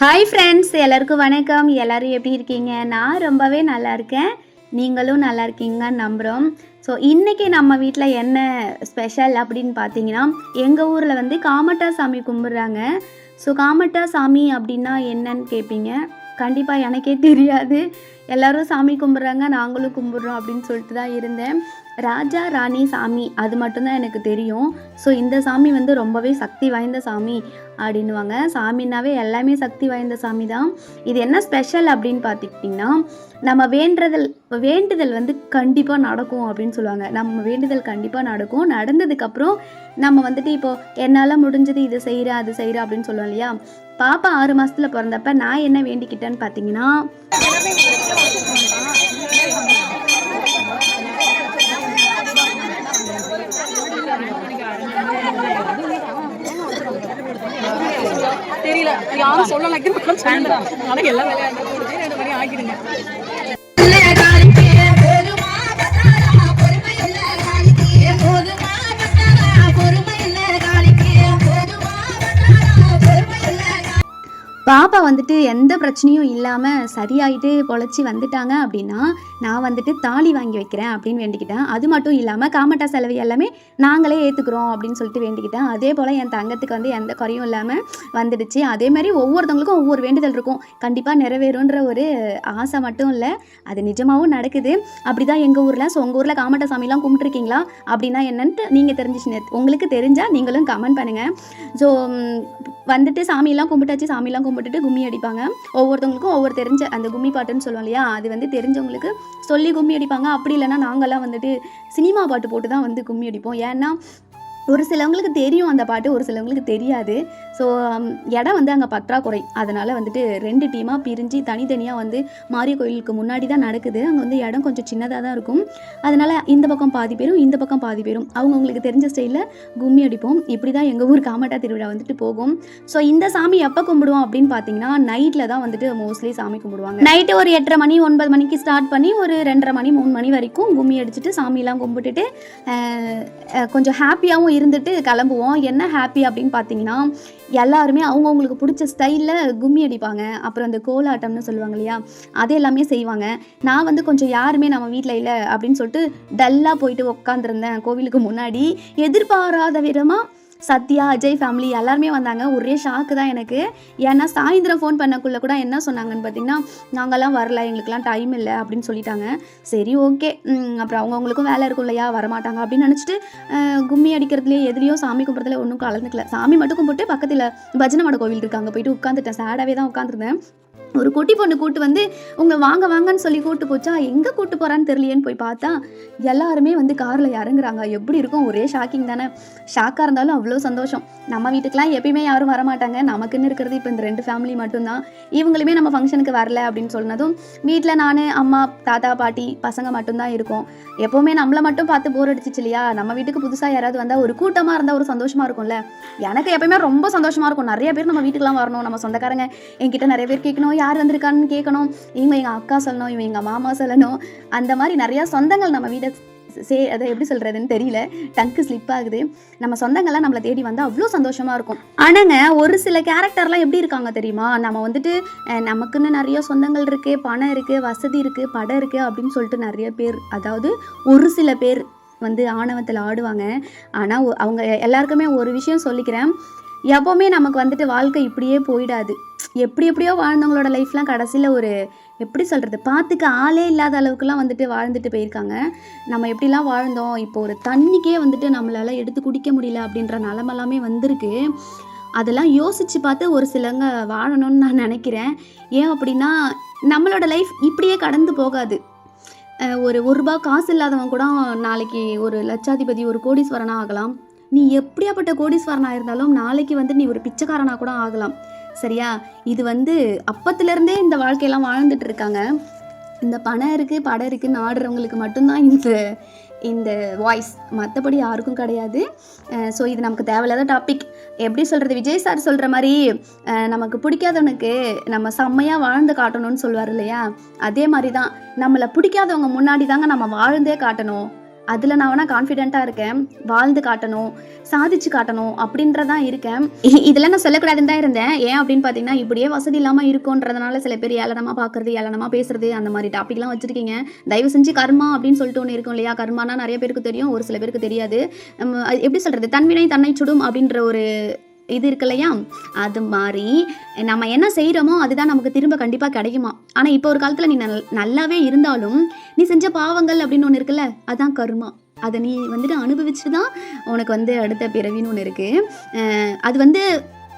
Hi friends, எல்லாருக்கும் வணக்கம். எல்லோரும் எப்படி இருக்கீங்க? நான் ரொம்பவே நல்லா இருக்கேன். நீங்களும் நல்லா இருக்கீங்கன்னு நம்புகிறோம். ஸோ இன்றைக்கி நம்ம வீட்டில் என்ன ஸ்பெஷல் அப்படின்னு பார்த்தீங்கன்னா, எங்கள் ஊரில் வந்து காமட்டா சாமி கும்பிட்றாங்க. ஸோ காமட்டா சாமி அப்படின்னா என்னன்னு கேட்பீங்க. கண்டிப்பாக எனக்கே தெரியாது. எல்லோரும் சாமி கும்பிட்றாங்க, நாங்களும் கும்பிட்றோம் அப்படின்னு சொல்லிட்டு தான் இருந்தேன். ராஜா ராணி சாமி அது மட்டும்தான் எனக்கு தெரியும். ஸோ இந்த சாமி வந்து ரொம்பவே சக்தி வாய்ந்த சாமி அப்படின்வாங்க. சாமின்னாவே எல்லாமே சக்தி வாய்ந்த சாமி தான். இது என்ன ஸ்பெஷல் அப்படின்னு பார்த்துக்கிட்டிங்கன்னா, நம்ம வேண்டுதல் வந்து கண்டிப்பாக நடக்கும் அப்படின்னு சொல்லுவாங்க. நம்ம வேண்டுதல் கண்டிப்பாக நடக்கும். நடந்ததுக்கப்புறம் நம்ம வந்துட்டு இப்போது என்னால் முடிஞ்சது இது செய்கிறேன் அது செய்கிறேன் அப்படின்னு சொல்லுவோம் இல்லையா. பாப்பா 6 மாதத்தில் பிறந்தப்ப நான் என்ன வேண்டிக்கிட்டேன்னு பார்த்தீங்கன்னா, தெரியல யாரும் சொல்லல எல்லா வேலையும் 2 மணி ஆகிடுங்க. பாப்பா வந்துட்டு எந்த பிரச்சனையும் இல்லாமல் சரியாயிட்டு பொழைச்சி வந்துட்டாங்க அப்படின்னா, நான் வந்துட்டு தாலி வாங்கி வைக்கிறேன் அப்படின்னு வேண்டிக்கிட்டேன். அது மட்டும் இல்லாமல் காமட்டா செலவு எல்லாமே நாங்களே ஏற்றுக்குறோம் அப்படின்னு சொல்லிட்டு வேண்டிக்கிட்டேன். அதே போல் என் தங்கத்துக்கு வந்து எந்த குறையும் இல்லாமல் வந்துடுச்சு. அதேமாதிரி ஒவ்வொருத்தவங்களுக்கும் ஒவ்வொரு வேண்டுதல் இருக்கும். கண்டிப்பாக நிறைவேறுன்ற ஒரு ஆசை மட்டும் இல்லை, அது நிஜமாகவும் நடக்குது. அப்படி தான் எங்கள் ஊரில். ஸோ உங்கள் ஊரில் காமட்டா சாமிலாம் கும்பிட்டுருக்கீங்களா? அப்படின்னா என்னன்ட்டு நீங்கள் உங்களுக்கு தெரிஞ்சால் நீங்களும் கமெண்ட் பண்ணுங்கள். ஸோ வந்துட்டு சாமியெல்லாம் கும்பிட்டுட்டு கும்மி அடிப்பாங்க. ஒவ்வொருத்தவங்களுக்கும் ஒவ்வொரு தெரிஞ்ச அந்த கும்மி பாட்டுன்னு சொல்லுவோம் இல்லையா, அது வந்து தெரிஞ்சவங்களுக்கு சொல்லி கும்மி அடிப்பாங்க. அப்படி இல்லைன்னா நாங்கள்லாம் வந்துட்டு சினிமா பாட்டு போட்டு தான் வந்து கும்மி அடிப்போம். ஏன்னா ஒரு சிலவங்களுக்கு தெரியும் அந்த பாட்டு, ஒரு சிலவங்களுக்கு தெரியாது. ஸோ இடம் வந்து அங்கே பற்றாக்குறை. அதனால் வந்துட்டு 2 டீமாக பிரிஞ்சு தனித்தனியாக வந்து மாரிய கோயிலுக்கு முன்னாடி தான் நடக்குது. அங்கே வந்து இடம் கொஞ்சம் சின்னதாக தான் இருக்கும். அதனால் இந்த பக்கம் பாதி பேரும் இந்த பக்கம் பாதி பேரும் அவங்கவுங்களுக்கு தெரிஞ்ச ஸ்டைலில் கும்மி அடிப்போம். இப்படி தான் எங்கள் ஊர் காமட்டா திருவிழா வந்துட்டு போகும். ஸோ இந்த சாமி எப்போ கும்பிடுவோம் அப்படின்னு பார்த்தீங்கன்னா, நைட்டில் தான் வந்துட்டு மோஸ்ட்லி சாமி கும்பிடுவாங்க. நைட்டு ஒரு 8:30 மணி 9 மணிக்கு ஸ்டார்ட் பண்ணி ஒரு 2:30 மணி 3 மணி வரைக்கும் கும்மி அடிச்சுட்டு சாமியெல்லாம் கும்பிட்டுட்டு கொஞ்சம் ஹாப்பியாகவும் இருந்துட்டு கிளம்புவோம். என்ன ஹாப்பி அப்படின்னு பார்த்தீங்கன்னா, எல்லாருமே அவங்கவுங்களுக்கு பிடிச்ச ஸ்டைலில் கும்மி அடிப்பாங்க. அப்புறம் அந்த கோலாட்டம்னு சொல்லுவாங்க இல்லையா, அது எல்லாமே செய்வாங்க. நான் வந்து கொஞ்சம் யாருமே நம்ம வீட்டில் இல்லை அப்படின்னு சொல்லிட்டு டல்லாக போயிட்டு உட்காந்துருந்தேன் கோவிலுக்கு முன்னாடி. எதிர்பாராத விதமாக சத்யா, அஜய் ஃபேமிலி எல்லாருமே வந்தாங்க. ஒரே ஷாக்கு தான் எனக்கு. ஏன்னா சாயந்தரம் ஃபோன் பண்ணக்குள்ளே கூட என்ன சொன்னாங்கன்னு பார்த்தீங்கன்னா, நாங்கள்லாம் வரல, எங்களுக்குலாம் டைம் இல்லை அப்படின்னு சொல்லிட்டாங்க. சரி ஓகே, அப்புறம் அவங்கவுங்களுக்கும் வேலை இருக்கும் இல்லையா, வரமாட்டாங்க அப்படின்னு நினச்சிட்டு கும்மி அடிக்கிறதுலேயே எதுலேயும் சாமி கும்பிட்றதுல ஒன்றும் கலந்துக்கல. சாமி மட்டும் கும்பிட்டு பக்கத்தில் பஜனை மாட கோவில் இருக்காங்க, போயிட்டு உட்காந்துட்டேன். சேடாகவே தான் உட்காந்துருந்தேன். ஒரு குட்டி பொண்ணு கூட்டு வந்து உங்களை வாங்கன்னு சொல்லி கூட்டு போச்சா, எங்கே கூட்டு போகிறான்னு தெரியலையேன்னு போய் பார்த்தா எல்லாருமே வந்து காரில் இறங்குறாங்க. எப்படி இருக்கும், ஒரே ஷாக்கிங் தானே. ஷாக்காக இருந்தாலும் அவ்வளோ சந்தோஷம். நம்ம வீட்டுக்கெலாம் எப்பயுமே யாரும் வரமாட்டாங்க. நமக்குன்னு இருக்கிறது இப்போ இந்த 2 ஃபேமிலி மட்டும்தான். இவங்களுமே நம்ம ஃபங்க்ஷனுக்கு வரல அப்படின்னு சொன்னதும் வீட்டில் நான், அம்மா, தாத்தா, பாட்டி, பசங்க மட்டும்தான் இருக்கோம். எப்போவுமே நம்மளை மட்டும் பார்த்து போர் அடிச்சிச்சு இல்லையா. நம்ம வீட்டுக்கு புதுசாக யாராவது வந்தால் ஒரு கூட்டமாக இருந்தால் ஒரு சந்தோஷமாக இருக்கும்ல. எனக்கு எப்பயுமே ரொம்ப சந்தோஷமாக இருக்கும். நிறைய பேர் நம்ம வீட்டுக்கெலாம் வரணும், நம்ம சொந்தக்காரங்க என்கிட்ட நிறைய பேர் கேட்கணும், யார் வந்திருக்கான்னு கேட்கணும், இவங்க எங்கள் அக்கா சொல்லணும், இவங்க எங்கள் மாமா சொல்லணும். அந்த மாதிரி நிறையா சொந்தங்கள் நம்ம வீட்டை அதை எப்படி சொல்கிறதுன்னு தெரியல, டங்கு ஸ்லிப் ஆகுது. நம்ம சொந்தங்கள்லாம் நம்மளை தேடி வந்தால் அவ்வளோ சந்தோஷமாக இருக்கும். ஆனாங்க ஒரு சில கேரக்டர்லாம் எப்படி இருக்காங்க தெரியுமா, நம்ம வந்துட்டு நமக்குன்னு நிறைய சொந்தங்கள் இருக்குது, பணம் இருக்குது, வசதி இருக்குது, படம் இருக்குது அப்படின்னு சொல்லிட்டு நிறைய பேர், அதாவது ஒரு சில பேர் வந்து ஆணவத்தில் ஆடுவாங்க. ஆனால் அவங்க எல்லாருக்குமே ஒரு விஷயம் சொல்லிக்கிறேன், எப்போவுமே நமக்கு வந்துட்டு வாழ்க்கை இப்படியே போயிடாது. எப்படியோ வாழ்ந்தவங்களோட லைஃப்லாம் கடைசியில் ஒரு எப்படி சொல்கிறது, பார்த்துக்க ஆளே இல்லாத அளவுக்குலாம் வந்துட்டு வாழ்ந்துட்டு போயிருக்காங்க. நம்ம எப்படிலாம் வாழ்ந்தோம், இப்போ ஒரு தண்ணிக்கே வந்துட்டு நம்மளால் எடுத்து குடிக்க முடியல அப்படின்ற நிலமெல்லாமே வந்திருக்கு. அதெல்லாம் யோசித்து பார்த்து ஒரு சிலங்க வாழணும்னு நான் நினைக்கிறேன். ஏன் அப்படின்னா, நம்மளோட லைஃப் இப்படியே கடந்து போகாது. ஒரு ரூபா காசு இல்லாதவன் கூட நாளைக்கு ஒரு லட்சாதிபதி, ஒரு கோடீஸ்வரனாக ஆகலாம். நீ எப்படியாப்பட்ட கோடீஸ்வரனாக இருந்தாலும் நாளைக்கு வந்து நீ ஒரு பிச்சைக்காரனாக கூட ஆகலாம். சரியா? இது வந்து அப்பத்துலேருந்தே இந்த வாழ்க்கையெல்லாம் வாழ்ந்துட்டு இருக்காங்க. இந்த பணம் இருக்குது, படம் இருக்குதுன்னு ஆடுறவங்களுக்கு மட்டும்தான் இந்த வாய்ஸ், மற்றபடி யாருக்கும் கிடையாது. ஸோ இது நமக்கு தேவையில்லாத டாபிக். எப்படி சொல்கிறது, விஜய் சார் சொல்கிற மாதிரி நமக்கு பிடிக்காதவனுக்கு நம்ம செம்மையாக வாழ்ந்து காட்டணும்னு சொல்லுவார் இல்லையா, அதே மாதிரி தான் நம்மளை பிடிக்காதவங்க முன்னாடி தாங்க நம்ம வாழ்ந்தே காட்டணும். அதில் நான் வேணால் கான்ஃபிடென்ட்டாக இருக்கேன். வாழ்ந்து காட்டணும், சாதிச்சு காட்டணும் அப்படின்றதான் இருக்கேன். இதெல்லாம் நான் சொல்லக்கூடாதுன்னு தான் இருந்தேன். ஏன் அப்படின்னு பார்த்தீங்கன்னா, இப்படியே வசதி இல்லாமல் இருக்குன்றதுனால சில பேர் ஏளனமாக பார்க்குறது, ஏளனமாக பேசுறது, அந்த மாதிரி டாப்பிக்லாம் வச்சுருக்கீங்க. தயவு செஞ்சு கர்மா அப்படின்னு சொல்லிட்டு ஒன்று இருக்கும் இல்லையா? கர்மானா நிறைய பேருக்கு தெரியும், ஒரு சில பேருக்கு தெரியாது. அது எப்படி சொல்கிறது, தன்வினை தன்னை சுடும் அப்படின்ற ஒரு இது இருக்கு இல்லையா? அது மாதிரி நம்ம என்ன செய்கிறோமோ அதுதான் நமக்கு திரும்ப கண்டிப்பாக கிடைக்குமா. ஆனால் இப்போ ஒரு காலத்தில் நீ நல்லாவே இருந்தாலும் நீ செஞ்ச பாவங்கள் அப்படின்னு ஒன்று இருக்குல்ல, அதுதான் கர்மா. அதை நீ வந்துட்டு அனுபவிச்சு தான் உனக்கு வந்து அடுத்த பிறவின்னு ஒன்று இருக்குது. அது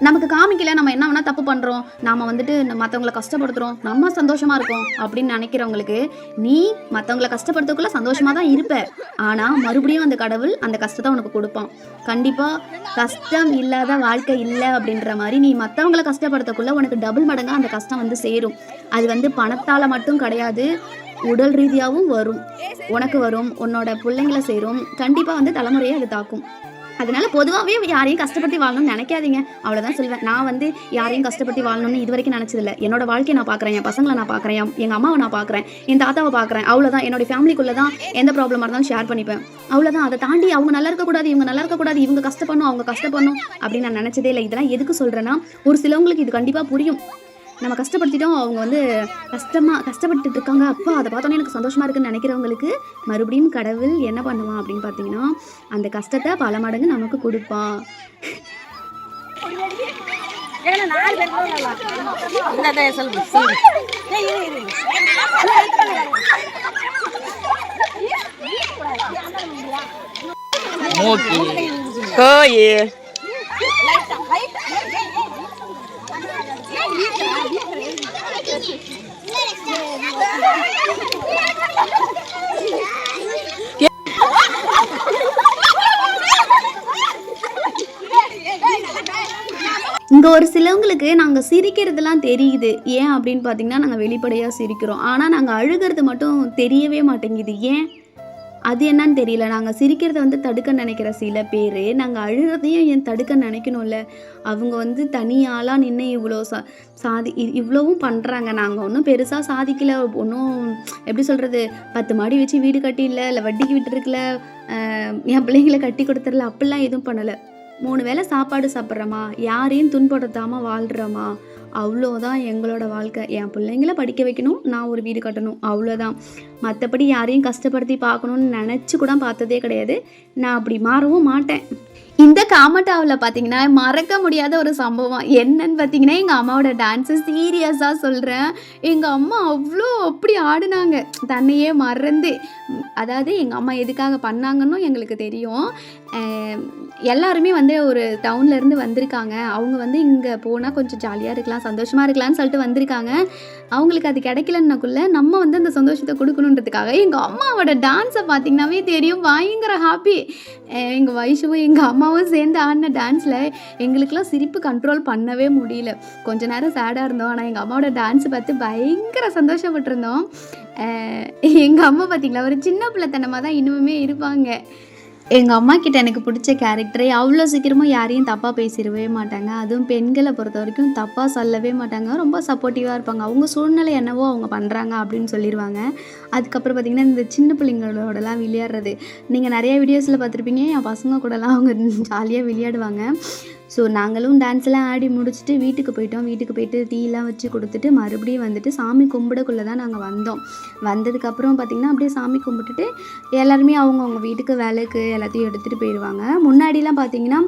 நமக்கு காமிக்கல. நம்ம என்ன வேணால் தப்பு பண்ணுறோம், நாம் வந்துட்டு மற்றவங்கள கஷ்டப்படுத்துகிறோம், நம்ம சந்தோஷமாக இருக்கோம் அப்படின்னு நினைக்கிறவங்களுக்கு நீ மற்றவங்கள கஷ்டப்படுத்தக்குள்ளே சந்தோஷமாக தான் இருப்ப. ஆனால் மறுபடியும் அந்த கடவுள் அந்த கஷ்டத்தை உனக்கு கொடுப்பான். கண்டிப்பாக கஷ்டம் இல்லாத வாழ்க்கை இல்லை அப்படின்ற மாதிரி நீ மற்றவங்கள கஷ்டப்படுத்தக்குள்ளே உனக்கு டபுள் மடங்காக அந்த கஷ்டம் வந்து சேரும். அது பணத்தால் மட்டும் கிடையாது, உடல் ரீதியாகவும் வரும், உனக்கு வரும், உன்னோட பிள்ளைங்களை சேரும். கண்டிப்பாக தலைமுறையை அது தாக்கும். அதனால பொதுவாகவே யாரையும் கஷ்டப்பட்டு வாழணும்னு நினைக்காதீங்க, அவ்வளோதான் சொல்வேன். நான் யாரையும் கஷ்டப்பட்டு வாழணும்னு இது வரைக்கும் நினச்சதில்லை. என்னோட வாழ்க்கையை நான் பார்க்குறேன், என் பசங்களை நான் பார்க்குறேன், எங்கள் அம்மாவை நான் பார்க்குறேன், என் தாத்தாவை பார்க்குறேன், அவ்வளோதான். என்னோட ஃபேமிலிக்குள்ளே தான் எந்த ப்ராப்ளமாக இருந்தாலும் ஷேர் பண்ணிப்பேன், அவ்வளோதான். அதை தாண்டி அவங்க நல்லா இருக்கக்கூடாது, இவங்க நல்லா இருக்கக்கூடாது, இவங்க கஷ்டப்படணும், அவங்க கஷ்டப்படணும் அப்படின்னு நான் நினச்சதே இல்லை. இதெல்லாம் எதுக்கு சொல்கிறேன்னா, ஒரு சிலவங்களுக்கு இது கண்டிப்பாக புரியும். நம்ம கஷ்டப்படுத்திட்டோம், அவங்க கஷ்டப்பட்டுட்டு இருக்காங்க, அப்பா அதை பார்த்தோன்னே எனக்கு சந்தோஷமாக இருக்குன்னு நினைக்கிறவங்களுக்கு மறுபடியும் கடவுள் என்ன பண்ணுவான் அப்படின்னு பார்த்தீங்கன்னா, அந்த கஷ்டத்தை பல மடங்கு நமக்கு கொடுப்பான். இங்கே ஒரு சிலவங்களுக்கு நாங்கள் சிரிக்கிறதுலாம் தெரியுது. ஏன் அப்படின்னு பார்த்தீங்கன்னா, நாங்கள் வெளிப்படையாக சிரிக்கிறோம். ஆனால் நாங்கள் அழுகிறது மட்டும் தெரியவே மாட்டேங்குது. ஏன் அது என்னன்னு தெரியல. நாங்கள் சிரிக்கிறத தடுக்க நினைக்கிற சில பேர் நாங்கள் அழுகிறதையும் ஏன் தடுக்க நினைக்கணும்ல. அவங்க தனியாலாம் நின்று இவ்வளோ இவ்வளவும் பண்ணுறாங்க. நாங்கள் ஒன்றும் பெருசாக சாதிக்கலை, ஒன்றும் எப்படி சொல்கிறது, 10 மாடி வச்சு வீடு கட்டிடல, இல்லை வட்டிக்கு விட்டுருக்கல, என் பிள்ளைங்களை கட்டி கொடுத்துடல, அப்படிலாம் எதுவும் பண்ணலை. 3 வேளை சாப்பாடு சாப்பிட்றோமா, யாரையும் துன்படுத்தாமல் வாழ்கிறோமா, அவ்வளோதான் எங்களோட வாழ்க்கை. என் பிள்ளைங்கள படிக்க வைக்கணும், நான் ஒரு வீடு கட்டணும், அவ்வளோதான். மற்றபடி யாரையும் கஷ்டப்படுத்தி பார்க்கணுன்னு நினச்சி கூட பார்த்ததே கிடையாது. நான் அப்படி மாறவும் மாட்டேன். இந்த காமட்டாவில் பார்த்தீங்கன்னா மறக்க முடியாத ஒரு சம்பவம் என்னன்னு பார்த்தீங்கன்னா, எங்கள் அம்மாவோட டான்ஸு. சீரியஸாக சொல்கிறேன், எங்கள் அம்மா அப்படி ஆடினாங்க, தன்னையே மறந்து. அதாவது எங்கள் அம்மா எதுக்காக பண்ணாங்கன்னு எங்களுக்கு தெரியும். எல்லாருமே ஒரு டவுன்லேருந்து வந்திருக்காங்க. அவங்க இங்கே போனால் கொஞ்சம் ஜாலியாக இருக்கலாம், சந்தோஷமாக இருக்கலாம்னு சொல்லிட்டு வந்திருக்காங்க. அவங்களுக்கு அது கிடைக்கலன்னாக்குள்ளே நம்ம அந்த சந்தோஷத்தை கொடுக்கணுன்றதுக்காக எங்கள் அம்மாவோட டான்ஸை பார்த்திங்கனாவே தெரியும், பயங்கர ஹாப்பி. எங்கள் வைஷுவும் எங்கள் அம்மாவும் சேர்ந்து ஆடின டான்ஸில் எங்களுக்கெல்லாம் சிரிப்பு கண்ட்ரோல் பண்ணவே முடியல. கொஞ்ச நேரம் சேடாக இருந்தோம், ஆனால் எங்கள் அம்மாவோட டான்ஸை பார்த்து பயங்கர சந்தோஷப்பட்டிருந்தோம். எங்கள் அம்மா பார்த்திங்களா ஒரு சின்ன பிள்ளைத்தனமாக தான் இன்னுமே இருப்பாங்க. எங்கள் அம்மா கிட்ட எனக்கு பிடிச்ச கேரக்டரே அவ்வளோ சீக்கிரமாக யாரையும் தப்பாக பேசிடவே மாட்டாங்க. அதுவும் பெண்களை பொறுத்த வரைக்கும் தப்பாக சொல்லவே மாட்டாங்க, ரொம்ப சப்போர்ட்டிவாக இருப்பாங்க. அவங்க சூழ்நிலை என்னவோ அவங்க பண்ணுறாங்க அப்படின்னு சொல்லிடுவாங்க. அதுக்கப்புறம் பார்த்திங்கன்னா, இந்த சின்ன பிள்ளைங்களோடலாம் விளையாடுறது நீங்கள் நிறைய வீடியோஸில் பார்த்துருப்பீங்க. என் பசங்க கூடலாம் அவங்க ஜாலியாக விளையாடுவாங்க. ஸோ நாங்களும் டான்ஸ்லாம் ஆடி முடிச்சுட்டு வீட்டுக்கு போயிட்டோம். வீட்டுக்கு போயிட்டு டீலாம் வச்சு கொடுத்துட்டு மறுபடியும் சாமி கும்பிடக்குள்ளே தான் நாங்கள் வந்தோம். வந்ததுக்கப்புறம் பார்த்திங்கன்னா அப்படியே சாமி கும்பிட்டுட்டு எல்லாருமே அவங்கவுங்க வீட்டுக்கு விளக்கு எல்லாத்தையும் எடுத்துகிட்டு போயிடுவாங்க. முன்னாடிலாம் பார்த்திங்கன்னா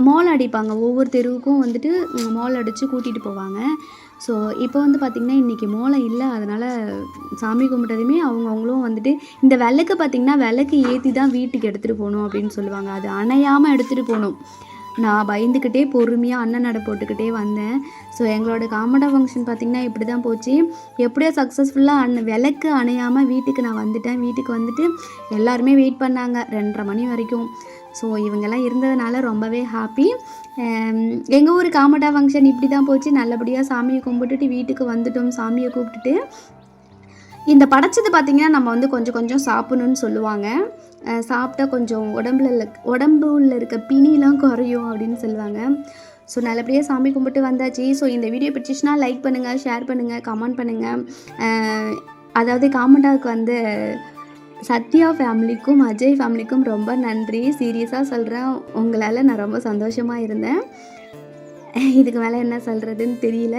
மோல் அடிப்பாங்க, ஒவ்வொரு தெருவுக்கும் மோல் அடித்து கூட்டிகிட்டு போவாங்க. ஸோ இப்போ பார்த்திங்கன்னா இன்றைக்கி மோளம் இல்லை, அதனால் சாமி கும்பிட்டதுமே அவங்களும் இந்த விளக்கு பார்த்திங்கன்னா விளக்கு ஏற்றி தான் வீட்டுக்கு எடுத்துகிட்டு போகணும் அப்படின்னு சொல்லுவாங்க. அது அணையாமல் எடுத்துகிட்டு போகணும். நான் பயந்துக்கிட்டே பொறுமையாக அண்ணன் நடை போட்டுக்கிட்டே வந்தேன். ஸோ எங்களோட காமடா ஃபங்க்ஷன் பார்த்திங்கன்னா இப்படி தான் போச்சு. எப்படியோ சக்ஸஸ்ஃபுல்லாக விளக்கு அணையாமல் வீட்டுக்கு நான் வந்துட்டேன். வீட்டுக்கு எல்லாருமே வெயிட் பண்ணாங்க 2:30 மணி வரைக்கும். ஸோ இவங்கெல்லாம் இருந்ததுனால ரொம்பவே ஹாப்பி. எங்கள் ஊர் காமடா ஃபங்க்ஷன் இப்படி தான் போச்சு. நல்லபடியாக சாமியை கும்பிட்டுட்டு வீட்டுக்கு வந்துட்டோம். சாமியை கூப்பிட்டுட்டு இந்த படைச்சது பார்த்திங்கன்னா நம்ம கொஞ்சம் கொஞ்சம் சாப்பிடணுன்னு சொல்லுவாங்க. சாப்பிட்டா கொஞ்சம் உடம்புல இருக்க பிணிலாம் குறையும் அப்படின்னு சொல்லுவாங்க. ஸோ நல்லபடியாக சாமி கும்பிட்டு வந்தாச்சு. ஸோ இந்த வீடியோ பிடிச்சிச்சுன்னா லைக் பண்ணுங்கள், ஷேர் பண்ணுங்கள், கமெண்ட் பண்ணுங்கள். அதாவது காமெண்டாவுக்கு சத்யா ஃபேமிலிக்கும் அஜய் ஃபேமிலிக்கும் ரொம்ப நன்றி. சீரியஸாக சொல்கிறேன், உங்களால் நான் ரொம்ப சந்தோஷமாக இருந்தேன். இதுக்கு மேலே என்ன சொல்கிறதுன்னு தெரியல.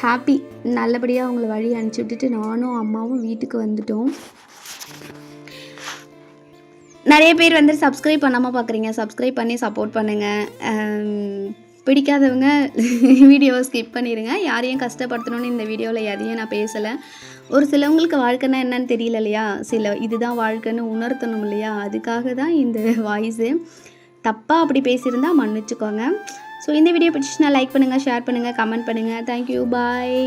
ஹாப்பி. நல்லபடியாக அவங்கள வழி அனுப்பிச்சி விட்டுட்டு நானும் அம்மாவும் வீட்டுக்கு வந்துட்டோம். நிறைய பேர் வந்து சப்ஸ்கிரைப் பண்ணாமல் பார்க்குறீங்க. சப்ஸ்கிரைப் பண்ணி சப்போர்ட் பண்ணுங்கள். பிடிக்காதவங்க வீடியோவை ஸ்கிப் பண்ணிடுங்க. யாரையும் கஷ்டப்படுத்தணும்னு இந்த வீடியோவில் எதையும் நான் பேசலை. ஒரு சிலவங்களுக்கு வாழ்க்கைன்னா என்னன்னு தெரியல இல்லையா, இதுதான் வாழ்க்கைன்னு உணர்த்தணும் இல்லையா, அதுக்காக தான் இந்த வாய்ஸு. தப்பாக அப்படி பேசியிருந்தால் மன்னிச்சுக்கோங்க. ஸோ இந்த வீடியோ பிடிச்சிச்சுன்னா லைக் பண்ணுங்கள், ஷேர் பண்ணுங்கள், கமெண்ட் பண்ணுங்கள். தேங்க்யூ, பாய்.